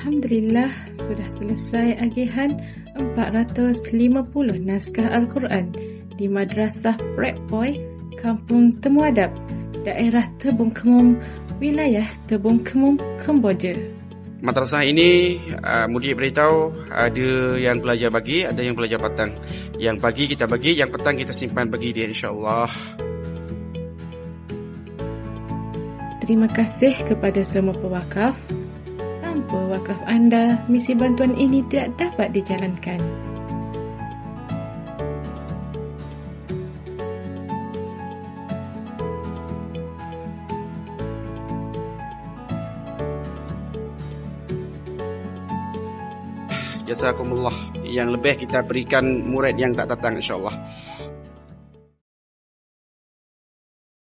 Alhamdulillah, sudah selesai agihan 450 naskah Al-Quran di Madrasah Fred Boy, Kampung Temuadab, daerah Tebong Kemum, wilayah Tebong Kemum, Kemboja. Madrasah ini, mudir beritahu ada yang pelajar bagi, ada yang pelajar petang. Yang pagi kita bagi, yang petang kita simpan bagi dia, insyaAllah. Terima kasih kepada semua pewakaf. Tanpa wakaf anda, misi bantuan ini tidak dapat dijalankan. Jazakumullah. Yang lebih kita berikan murid yang tak datang, insyaAllah.